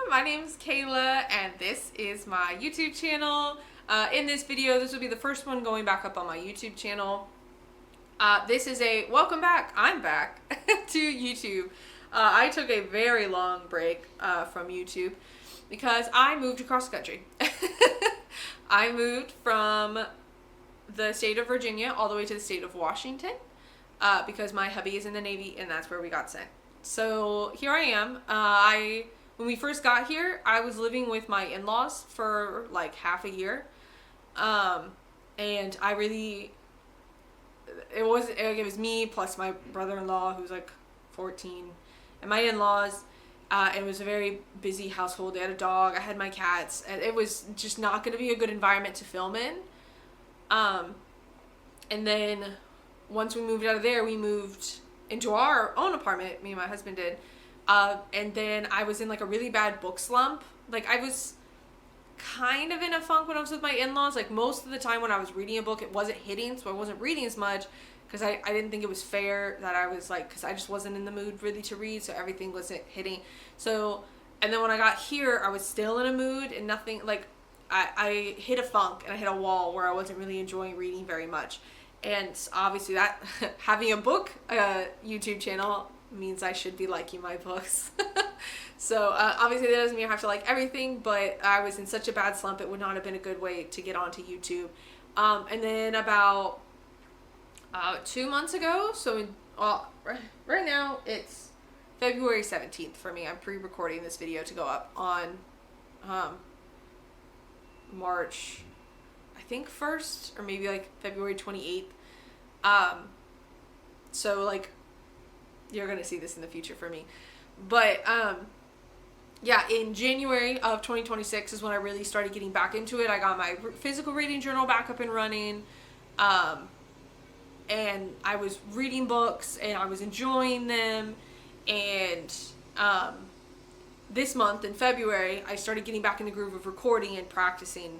my name's Kayla and this is my YouTube channel. In this video, this will be the first one going back up on my YouTube channel. This is a welcome back, I'm back to YouTube. I took a very long break from YouTube because I moved across the country. I moved from the state of Virginia all the way to the state of Washington because my hubby is in the Navy and that's where we got sent. So here I am. When we first got here, I was living with my in-laws for like half a year. And I really, it was me plus my brother-in-law who's like 14 and my in-laws. It was a very busy household. They had a dog, I had my cats, and it was just not going to be a good environment to film in. And then once we moved out of there, we moved into our own apartment, me and my husband did. And then I was in like a really bad book slump. Like I was kind of in a funk when I was with my in-laws. Like most of the time when I was reading a book, it wasn't hitting, so I wasn't reading as much because I didn't think it was fair that I was like, because I just wasn't in the mood really to read, so everything wasn't hitting. So, and then when I got here, I was still in a mood and nothing, like I hit a funk and I hit a wall where I wasn't really enjoying reading very much. And obviously that, having a book YouTube channel means I should be liking my books. So obviously that doesn't mean I have to like everything, but I was in such a bad slump it would not have been a good way to get onto YouTube. And then about 2 months ago, so right now it's February 17th for me. I'm pre-recording this video to go up on March, I think 1st, or maybe like February 28th. So like you're gonna see this in the future for me, but yeah, in January of 2026 is when I really started getting back into it. I got my physical reading journal back up and running, and I was reading books and I was enjoying them. And this month in February, I started getting back in the groove of recording and practicing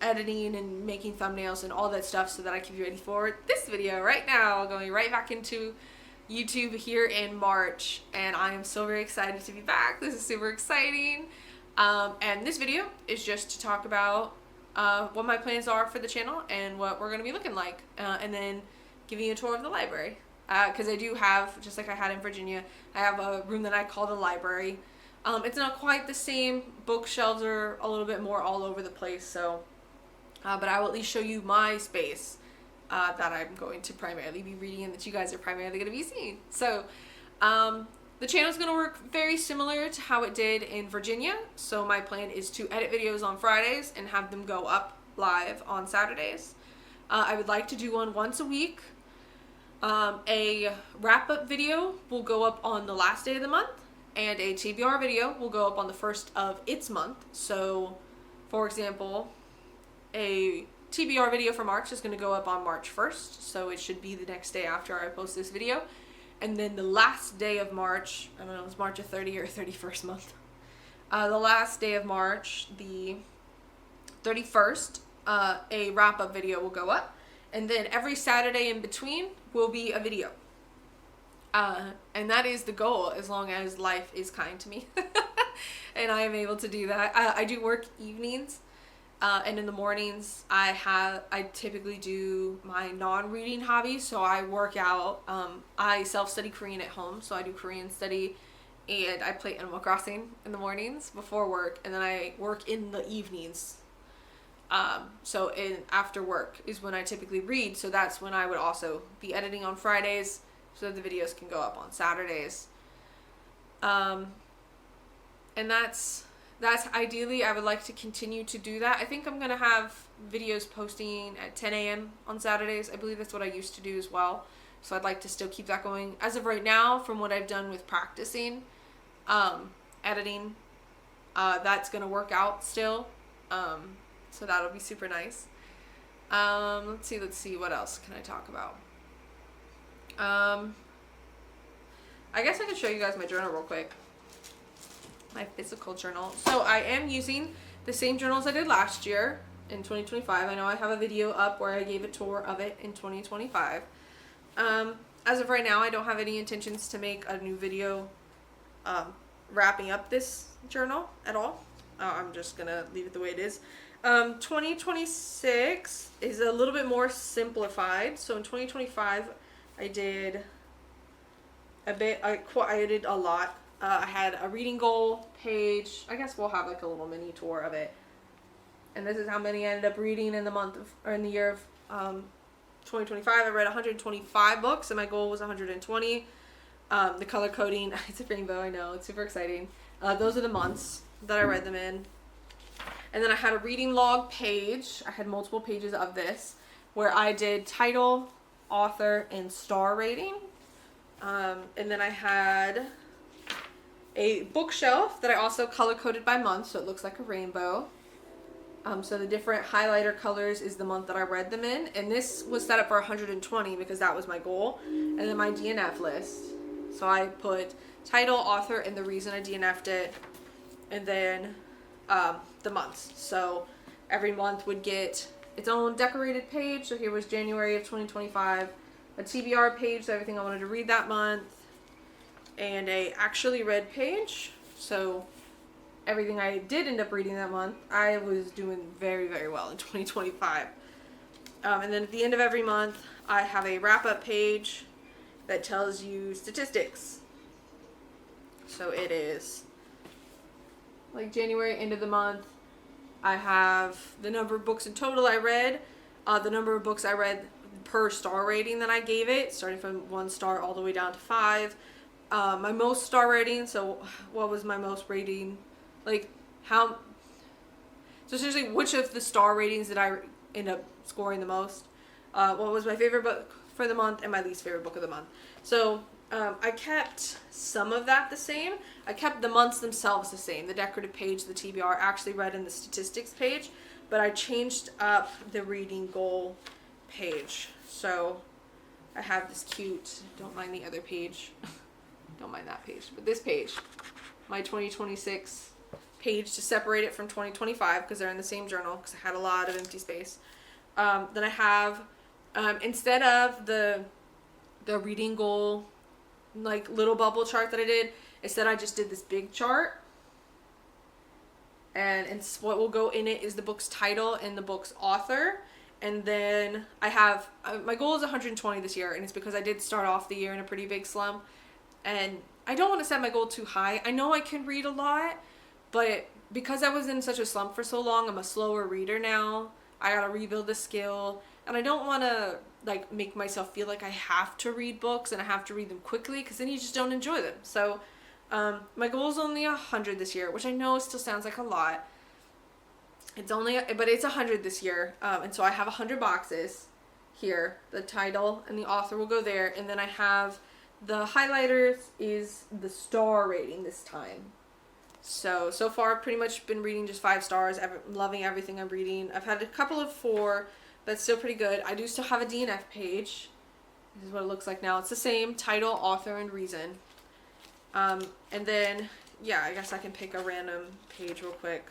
editing and making thumbnails and all that stuff so that I can be ready for this video right now, going right back into YouTube here in March. And I am so very excited to be back. This is super exciting. And this video is just to talk about what my plans are for the channel and what we're going to be looking like, and then giving you a tour of the library. Because I do have, just like I had in Virginia, I have a room that I call the library. It's not quite the same. Bookshelves are a little bit more all over the place, so but I will at least show you my space that I'm going to primarily be reading and that you guys are primarily going to be seeing. So the channel is going to work very similar to how it did in Virginia. So my plan is to edit videos on Fridays and have them go up live on Saturdays. I would like to do one once a week. A wrap-up video will go up on the last day of the month, and a TBR video will go up on the first of its month. So, for example, a TBR video for March is going to go up on March 1st, so it should be the next day after I post this video. And then the last day of March, I don't know, it's March 30 or 31st month. The last day of March, the 31st, a wrap-up video will go up. And then every Saturday in between will be a video. And that is the goal, as long as life is kind to me. And I am able to do that. I do work evenings. And in the mornings, I typically do my non-reading hobbies. So I work out. I self-study Korean at home. So I do Korean study. And I play Animal Crossing in the mornings before work. And then I work in the evenings. So after work is when I typically read, so that's when I would also be editing on Fridays so that the videos can go up on Saturdays. And that's ideally, I would like to continue to do that. I think I'm going to have videos posting at 10 a.m. on Saturdays. I believe that's what I used to do as well. So I'd like to still keep that going. As of right now, from what I've done with practicing, editing, that's going to work out still. So that'll be super nice. Let's see, what else can I talk about? I guess I can show you guys my journal real quick. My physical journal. So I am using the same journals I did last year in 2025. I know I have a video up where I gave a tour of it in 2025. As of right now, I don't have any intentions to make a new video wrapping up this journal at all. I'm just gonna leave it the way it is. 2026 is a little bit more simplified. So in 2025, I did a bit. I did a lot. I had a reading goal page. I guess we'll have like a little mini tour of it. And this is how many I ended up reading in the month of, or in the year of 2025. I read 125 books, and my goal was 120. The color coding, it's a rainbow, I know, it's super exciting. Those are the months that I read them in. And then I had a reading log page. I had multiple pages of this where I did title, author, and star rating. And then I had a bookshelf that I also color coded by month, so it looks like a rainbow. So the different highlighter colors is the month that I read them in. And this was set up for 120 because that was my goal. And then my DNF list. So I put title, author, and the reason I DNF'd it. And then the months. So every month would get its own decorated page. So here was January of 2025. A TBR page, so everything I wanted to read that month. And a actually read page. So everything I did end up reading that month, I was doing very, very well in 2025. And then at the end of every month, I have a wrap-up page that tells you statistics. So it is like January, end of the month, I have the number of books in total I read, the number of books I read per star rating that I gave it, starting from 1 star all the way down to 5. My most star rating, so what was my most rating? Like, so essentially, which of the star ratings did I end up scoring the most? What was my favorite book for the month and my least favorite book of the month? So, I kept some of that the same. I kept the months themselves the same. The decorative page, the TBR, actually read in the statistics page. But I changed up the reading goal page. So, I have this cute, don't mind the other page. Don't mind that page. But this page, my 2026 page to separate it from 2025 because they're in the same journal because I had a lot of empty space. Then I have, instead of the reading goal, like little bubble chart that I did, instead I just did this big chart. And what will go in it is the book's title and the book's author. And then I have, my goal is 120 this year, and it's because I did start off the year in a pretty big slump. And I don't want to set my goal too high. I know I can read a lot, but because I was in such a slump for so long, I'm a slower reader now. I gotta rebuild the skill, and I don't want to like make myself feel like I have to read books and I have to read them quickly because then you just don't enjoy them. So my goal is only 100 this year, which I know still sounds like a lot. But it's 100 this year, and so I have 100 boxes here. The title and the author will go there, and then I have the highlighters is the star rating this time. So far I've pretty much been reading just 5 stars. Loving everything I'm reading. I've had a couple of 4, but it's still pretty good. I do still have a DNF page. This is what it looks like now. It's the same title, author, and reason. And then, yeah, I guess I can pick a random page real quick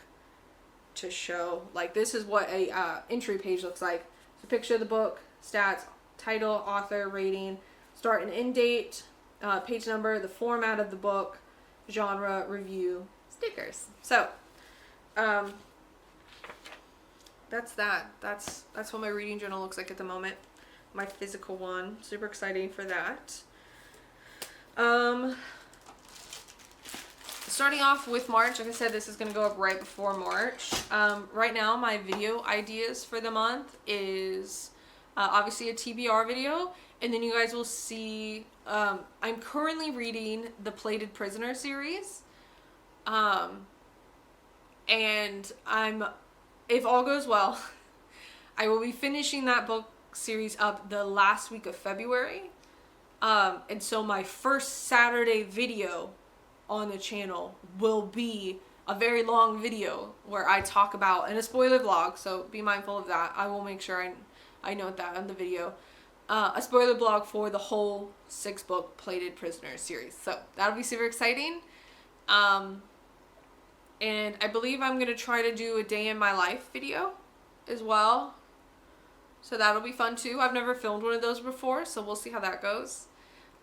to show. Like, this is what a entry page looks like. So picture of the book, stats, title, author, rating, start and end date, page number, the format of the book, genre, review, stickers. So, that's that. That's what my reading journal looks like at the moment. My physical one. Super exciting for that. Starting off with March, like I said, this is going to go up right before March. Right now, my video ideas for the month is obviously a TBR video. And then you guys will see, I'm currently reading the Plated Prisoner series. And if all goes well, I will be finishing that book series up the last week of February. And so my first Saturday video on the channel will be a very long video where I talk about, and a spoiler vlog, so be mindful of that. I will make sure I note that on the video. A spoiler blog for the whole 6-book Plated Prisoner series. So that'll be super exciting. And I believe I'm going to try to do a day in my life video as well. So that'll be fun too. I've never filmed one of those before, so we'll see how that goes.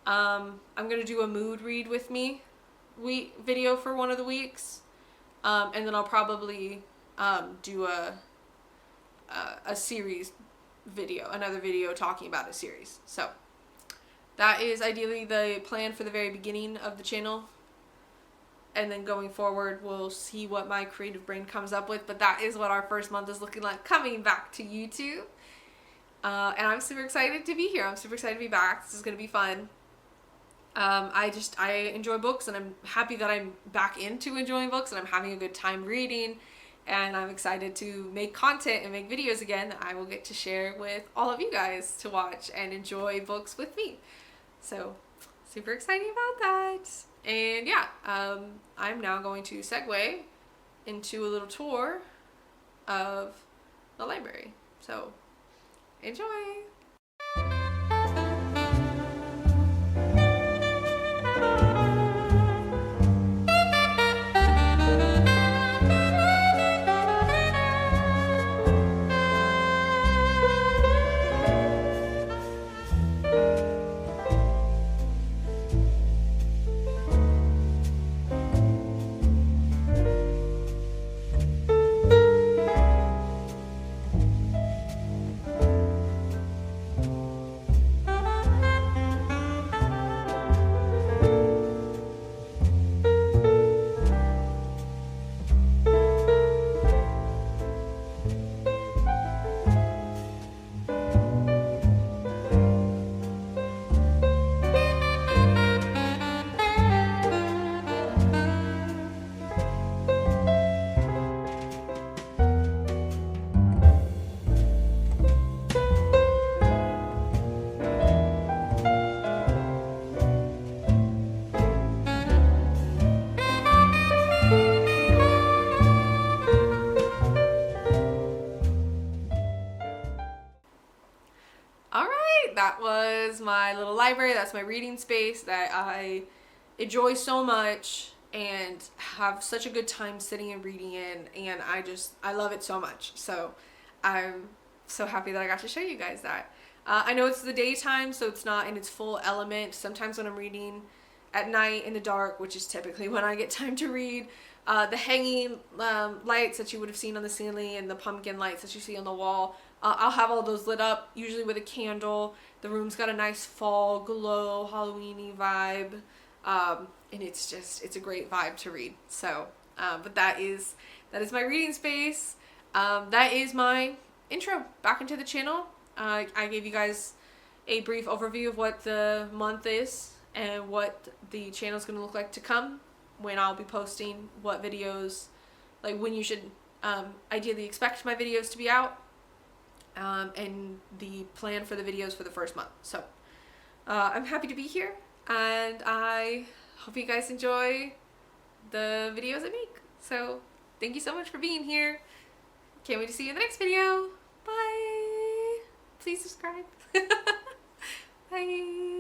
I'm going to do a mood read with me video for one of the weeks, and then I'll probably do a series video, another video talking about a series. So that is ideally the plan for the very beginning of the channel. And then going forward, we'll see what my creative brain comes up with. But that is what our first month is looking like coming back to YouTube. And I'm super excited to be here. I'm super excited to be back. This is going to be fun. I enjoy books, and I'm happy that I'm back into enjoying books, and I'm having a good time reading. And I'm excited to make content and make videos again that I will get to share with all of you guys to watch and enjoy books with me. So super excited about that. And yeah, I'm now going to segue into a little tour of the library. So enjoy. That was my little library. That's my reading space that I enjoy so much and have such a good time sitting and reading in, and I love it so much. So I'm so happy that I got to show you guys that. I know it's the daytime, so it's not in its full element. Sometimes when I'm reading at night in the dark, which is typically when I get time to read, the hanging lights that you would have seen on the ceiling and the pumpkin lights that you see on the wall, I'll have all those lit up, usually with a candle. The room's got a nice fall glow, Halloween-y vibe, and it's a great vibe to read. So, but that is my reading space. That is my intro back into the channel. I gave you guys a brief overview of what the month is and what the channel is going to look like to come, when I'll be posting what videos, like when you should ideally expect my videos to be out, and the plan for the videos for the first month. So I'm happy to be here, and I hope you guys enjoy the videos I make. So thank you so much for being here. Can't wait to see you in the next video. Bye. Please subscribe. Bye.